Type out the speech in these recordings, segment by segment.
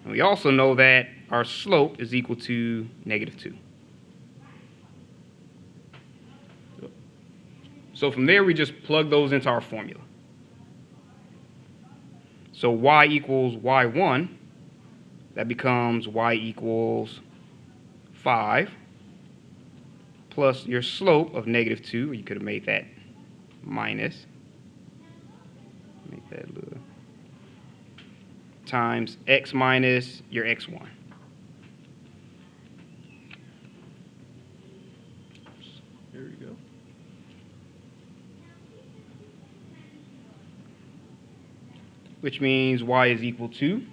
And we also know that our slope is equal to -2. So from there, we just plug those into our formula. So y equals y1, that becomes y equals 5, plus your slope of -2, or you could have made that minus, make that a little, times x minus your x1. There we go. Which means y is equal to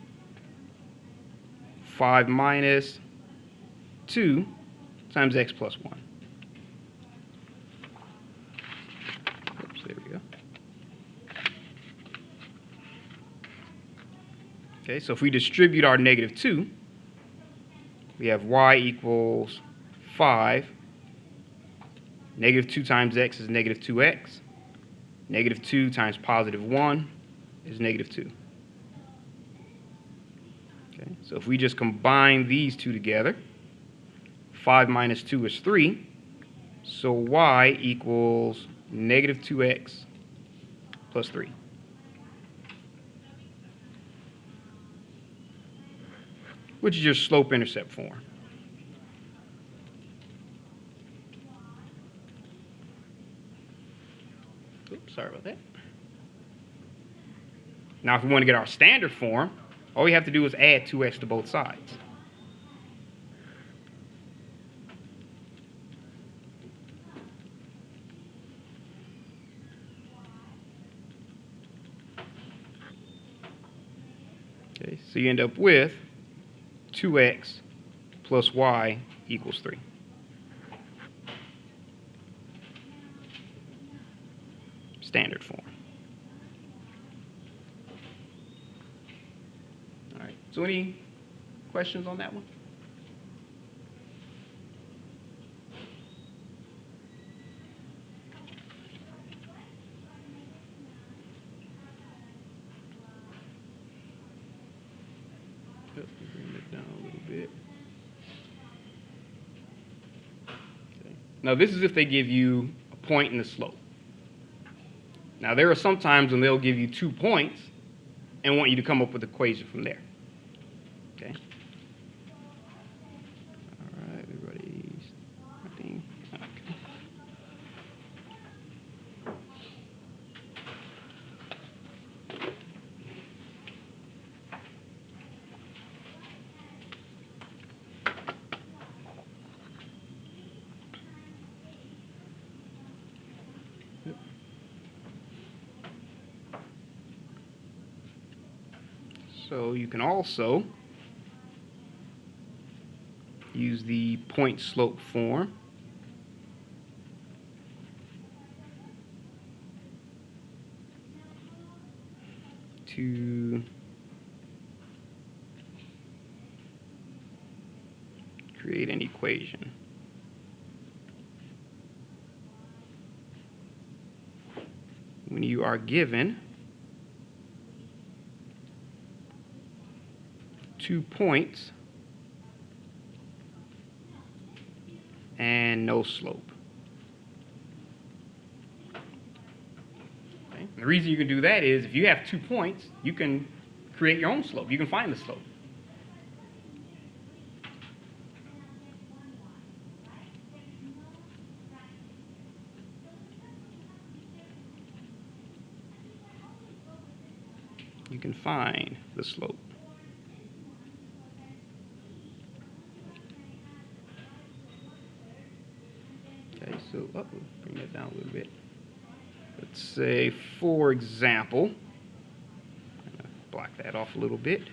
5 minus 2 times x plus 1. Oops, there we go. Okay, so if we distribute our -2, we have y equals 5. -2 times x is -2x. -2 times +1 is -2. Okay, so if we just combine these two together, 5 minus 2 is 3. So y equals -2x plus 3. Which is your slope-intercept form. Oops, sorry about that. Now, if we want to get our standard form, all we have to do is add 2x to both sides. Okay, so you end up with 2x plus y equals 3. Standard form. All right, so any questions on that one? Bring it down a little bit. Okay. Now, this is if they give you a point and a slope. Now, there are some times when they'll give you 2 points and want you to come up with an equation from there. Okay. All right, everybody's ready. Okay. So you can also use the point slope form. To create an equation. When you are given 2 points and no slope. Okay. The reason you can do that is if you have 2 points, you can create your own slope. You can find the slope. You can find the slope. Okay, so bring that down a little bit. Let's say, for example, block that off a little bit.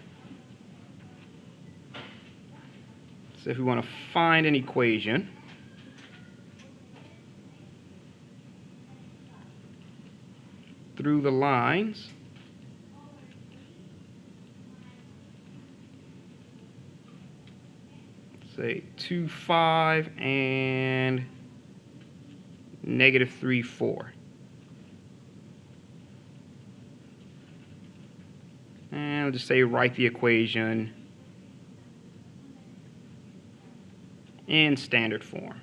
So if we want to find an equation through the lines say 2, 5 and -3, 4. And I'll just say write the equation in standard form.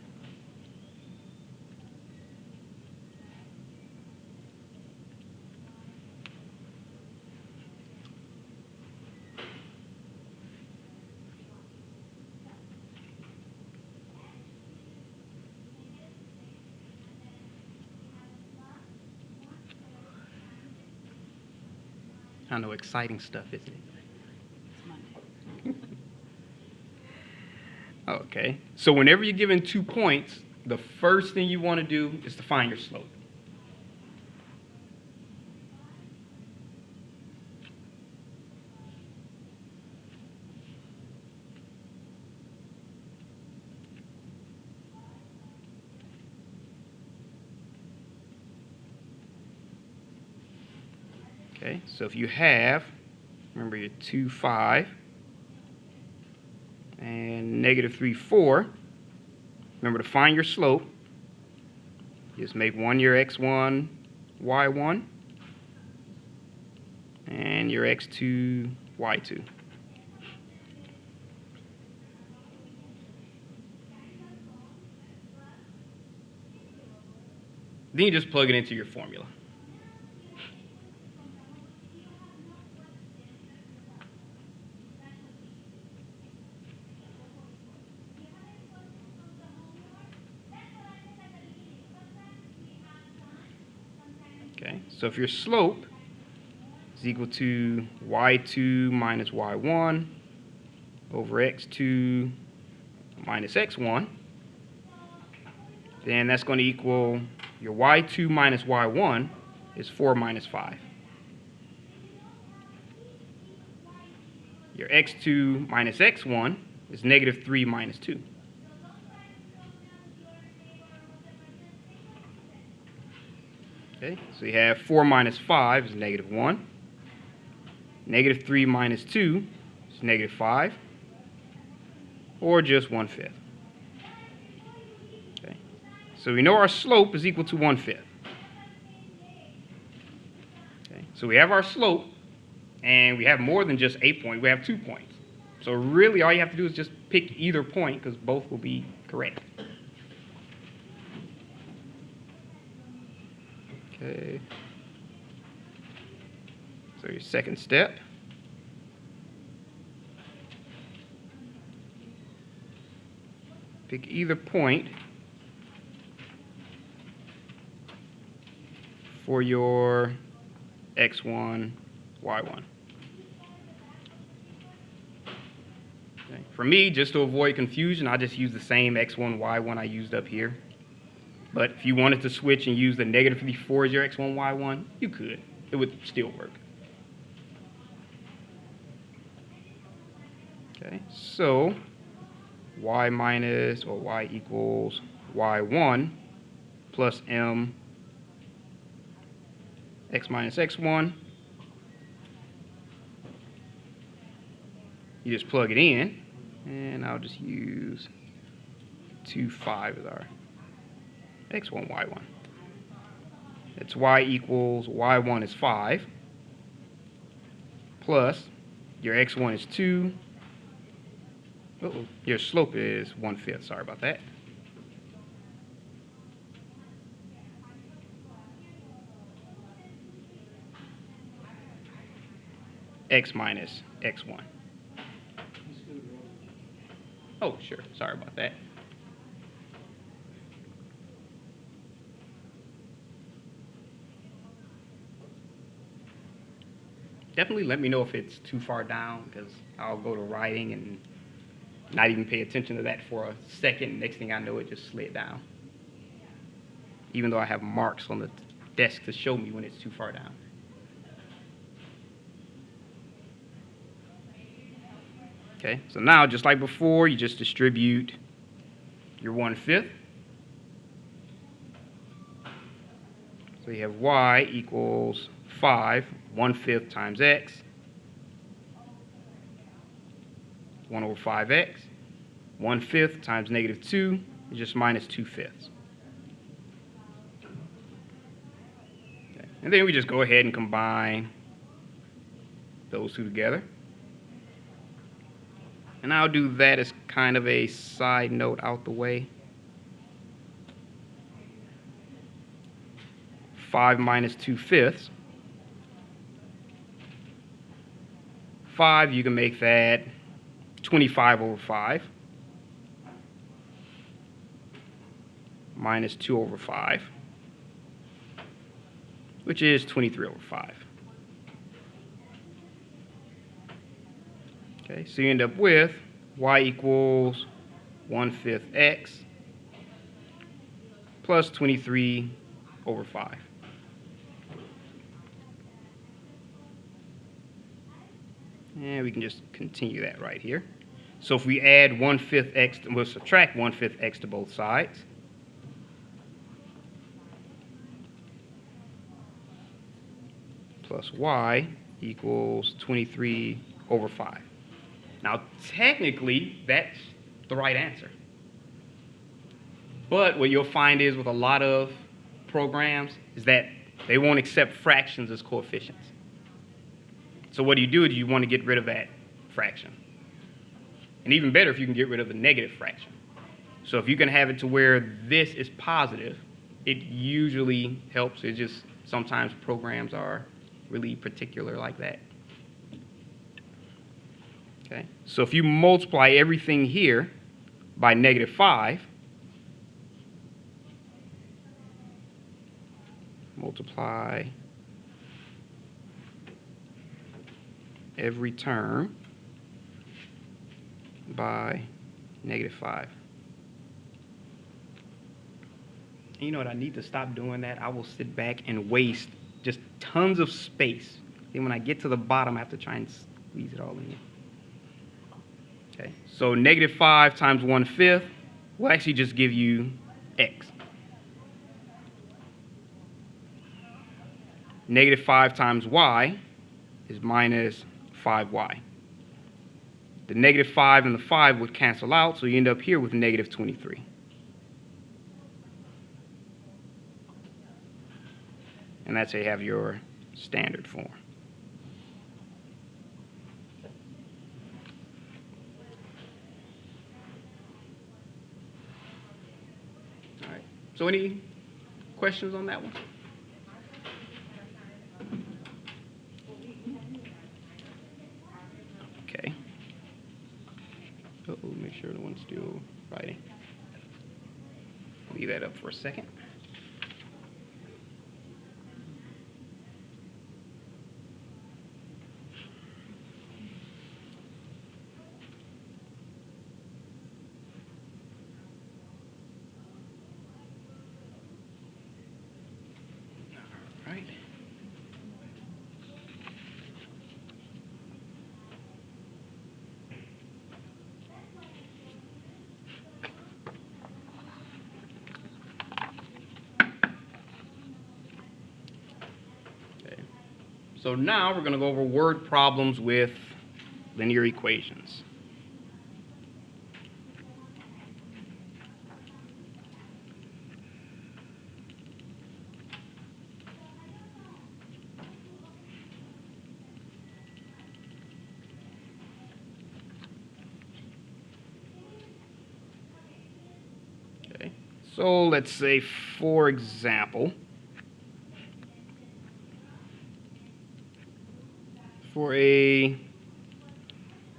I know, exciting stuff, isn't it? Okay, so whenever you're given 2 points, the first thing you want to do is to find your slope. Okay, so if you have, remember your 2, 5, and negative 3, 4, remember to find your slope. Just make one your x1, y1, and your x2, y2. Then you just plug it into your formula. Okay, so if your slope is equal to y2 minus y1 over x2 minus x1, then that's going to equal your y2 minus y1 is 4 minus 5. Your x2 minus x1 is negative 3 minus 2. Okay, so you have 4 minus 5 is negative 1. Negative 3 minus 2 is negative 5, or just 1/5. Okay, so we know our slope is equal to 1/5. Okay, so we have our slope, and we have more than just a point. We have 2 points. So really all you have to do is just pick either point, because both will be correct. Okay. So your second step. Pick either point for your x1, y1. Okay. For me, just to avoid confusion, I just use the same x1, y1 I used up here. But if you wanted to switch and use the negative 54 as your x1, y1, you could. It would still work. Okay, so y minus, or y equals y1 plus m x minus x1. You just plug it in, and I'll just use 2, 5 as our x1, y1. It's y equals y1 is 5 plus your x1 is 2. Your slope is 1/5. Sorry about that. X minus x1. Oh, sure. Sorry about that. Definitely let me know if it's too far down, because I'll go to writing and not even pay attention to that for a second. Next thing I know, it just slid down. Even though I have marks on the desk to show me when it's too far down. Okay, so now, just like before, you just distribute your 1/5. So you have y equals 5, 1/5 times x, 1 over 5x. 1/5 times negative 2 is just minus 2/5. Okay. And then we just go ahead and combine those two together. And I'll do that as kind of a side note out the way. 5 minus 2/5. 5, you can make that 25 over 5. Minus 2 over 5. Which is 23 over 5. Okay, so you end up with y equals 1/5 x plus 23 over 5. And we can just continue that right here. So if we add 1/5 x, we'll subtract 1/5 x to both sides. Plus y equals 23 over 5. Now, technically, that's the right answer. But what you'll find is with a lot of programs is that they won't accept fractions as coefficients. So what do? You want to get rid of that fraction. And even better if you can get rid of the negative fraction. So if you can have it to where this is positive, it usually helps. It just sometimes programs are really particular like that. Okay, so if you multiply everything here by -5, multiply every term by -5. And you know what? I need to stop doing that. I will sit back and waste just tons of space. Then when I get to the bottom, I have to try and squeeze it all in. Okay, so -5 times 1/5 will actually just give you x. -5 times y is minus 5y. The -5 and the 5 would cancel out, so you end up here with -23. And that's how you have your standard form. All right. So any questions on that one? Okay. Uh-oh, make sure the one's still writing. Leave that up for a second. All right. So now we're going to go over word problems with linear equations. Okay. So let's say, for example, for a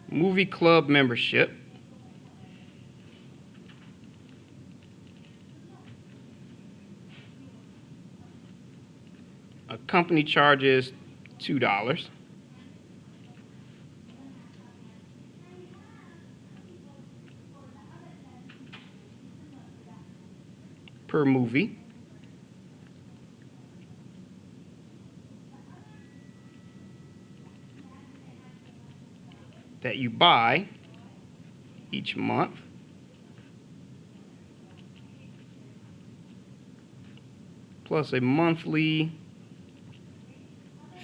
movie club membership, a company charges $2 per movie. That you buy each month, plus a monthly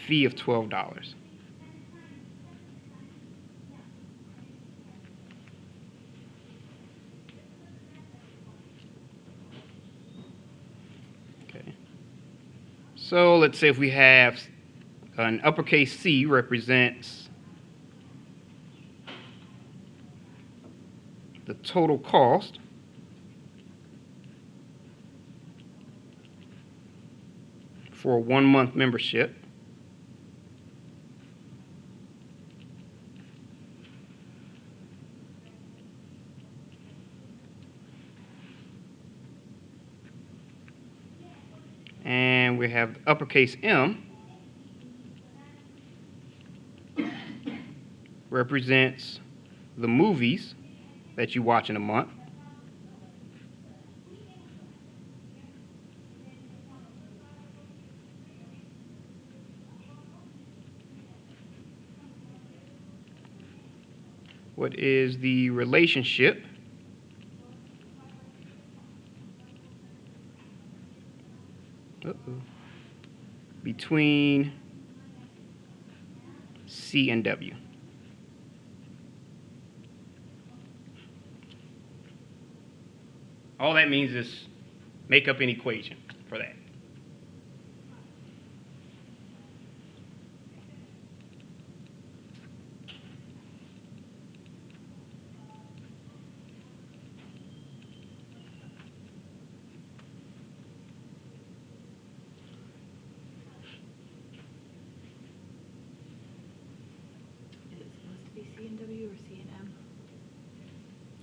fee of $12. Okay. So let's say if we have an uppercase C represents the total cost for a 1-month membership and we have uppercase M represents the movies that you watch in a month. What is the relationship between C and W? All that means is make up an equation for that. Is it supposed to be C and W or C and M?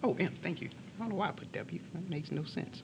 Oh, M, thank you. I don't know why I put W. That makes no sense.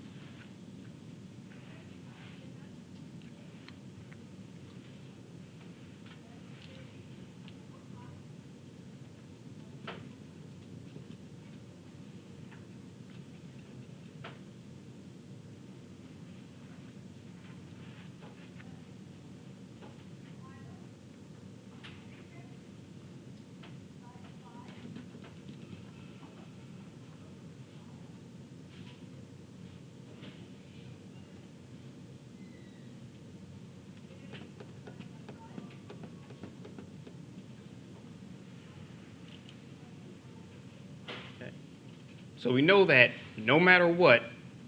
So we know that no matter what,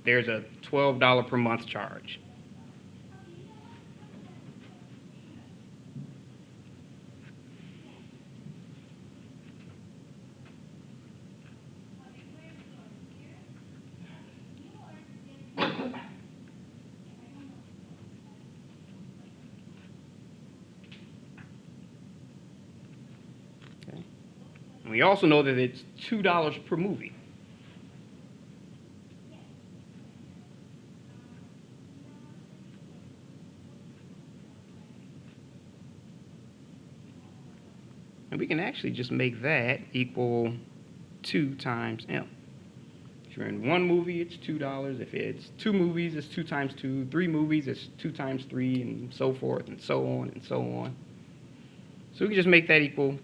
there's a $12 per month charge. Okay. And we also know that it's $2 per movie. And we can actually just make that equal 2 times M. If you're in one movie, it's $2. If it's 2 movies, it's 2 times 2. 3 movies, it's 2 times 3, and so forth, and so on, and so on. So we can just make that equal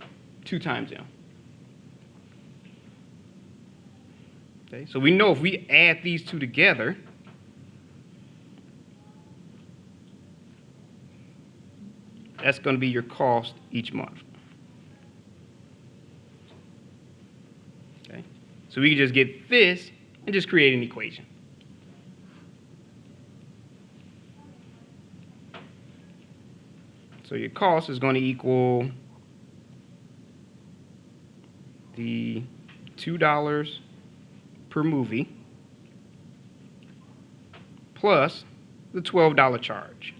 2 times M. Okay, so we know if we add these two together, that's going to be your cost each month. Okay, so we can just get this and just create an equation. So your cost is going to equal the $2 per movie plus the $12 charge.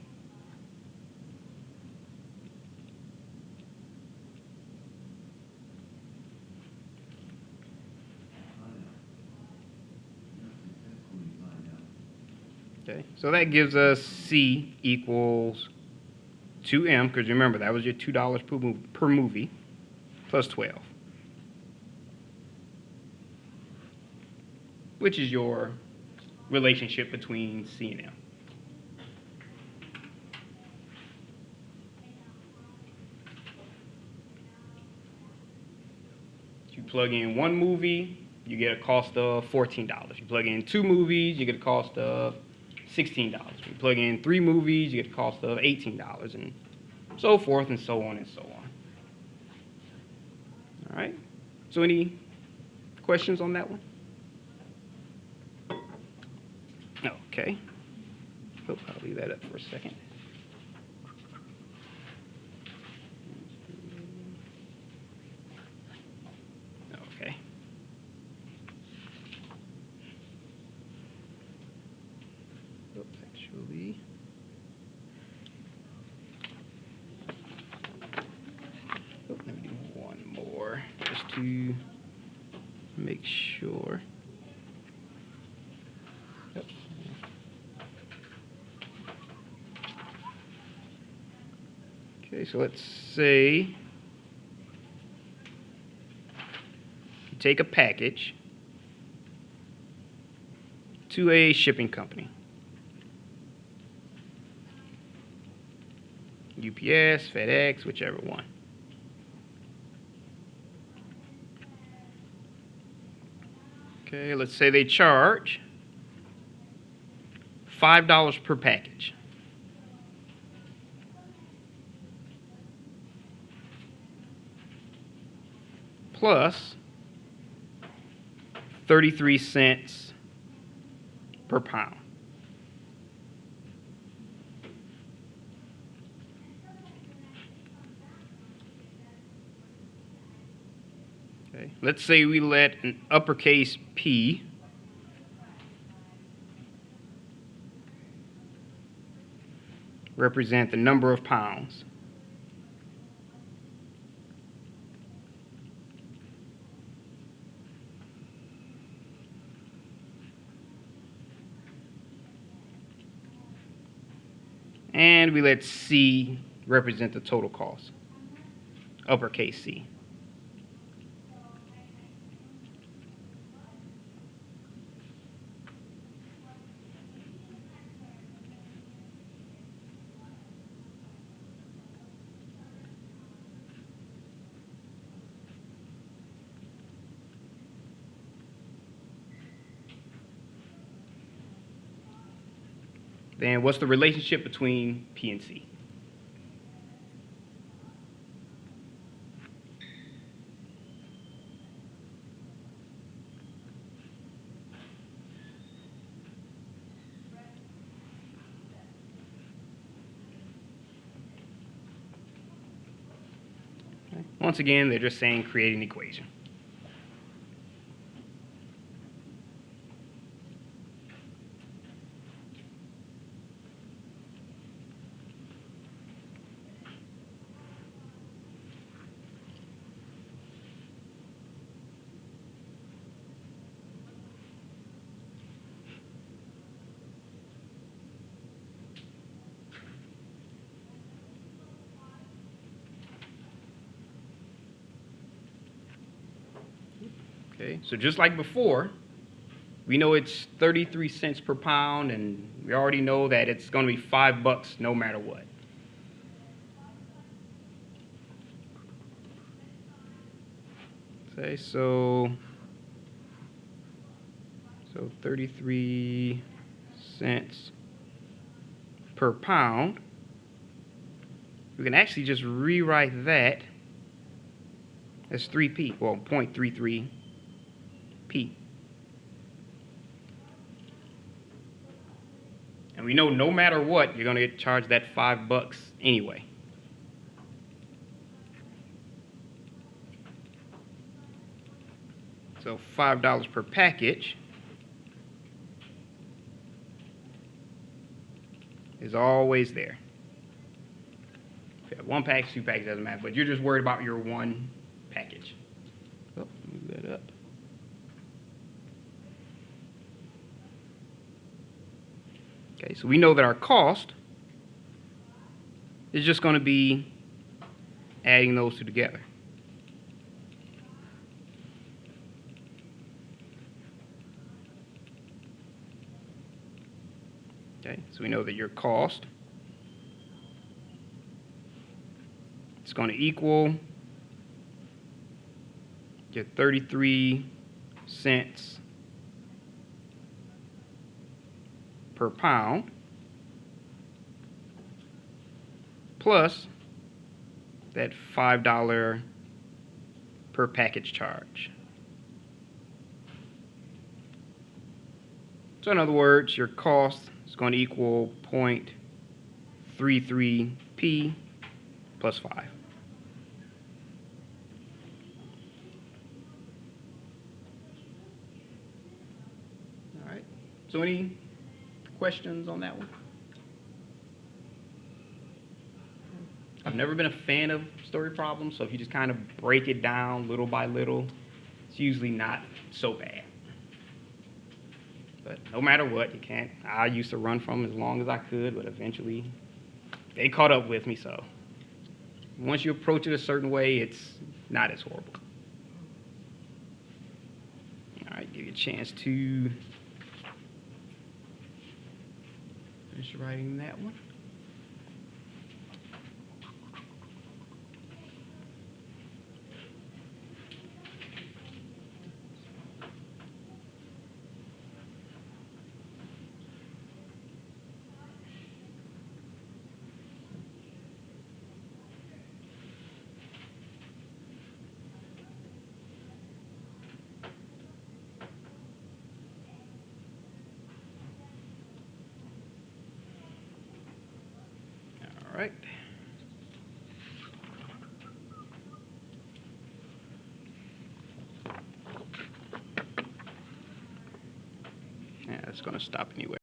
Okay, so that gives us C equals 2M, because remember, that was your $2 per movie, plus 12, which is your relationship between C and M. If you plug in one movie, you get a cost of $14. You plug in 2 movies, you get a cost of $16. You plug in 3 movies, you get a cost of $18, and so forth and so on and so on. All right. So any questions on that one? Okay. Oh, I'll leave that up for a second. Okay. to make sure. Yep. Okay, so let's say you take a package to a shipping company. UPS, FedEx, whichever one. Okay, let's say they charge $5 per package. Plus 33 cents per pound. Okay. Let's say we let an uppercase P represent the number of pounds. And we let C represent the total cost, uppercase C. Then what's the relationship between P and C? Okay. Once again, they're just saying create an equation. Okay, so just like before, we know it's 33 cents per pound, and we already know that it's going to be $5 no matter what. Okay, so 33 cents per pound. We can actually just rewrite that as 3p, well, 0.33p. And we know no matter what, you're going to get charged that $5 anyway. So $5 per package is always there. If you have one package, two packages, doesn't matter, but you're just worried about your one package. Oh, move that up. Okay, so we know that our cost is just going to be adding those two together. Okay, so we know that your cost is going to equal your 33 cents per pound plus that $5 per package charge. So in other words, your cost is going to equal 0.33p plus 5. All right. So any questions on that one? I've never been a fan of story problems, so if you just kind of break it down little by little, it's usually not so bad. But no matter what, you can't. I used to run from them as long as I could, but eventually they caught up with me, so once you approach it a certain way, it's not as horrible. All right, give you a chance to finish writing that one. All right. Yeah, it's going to stop anyway.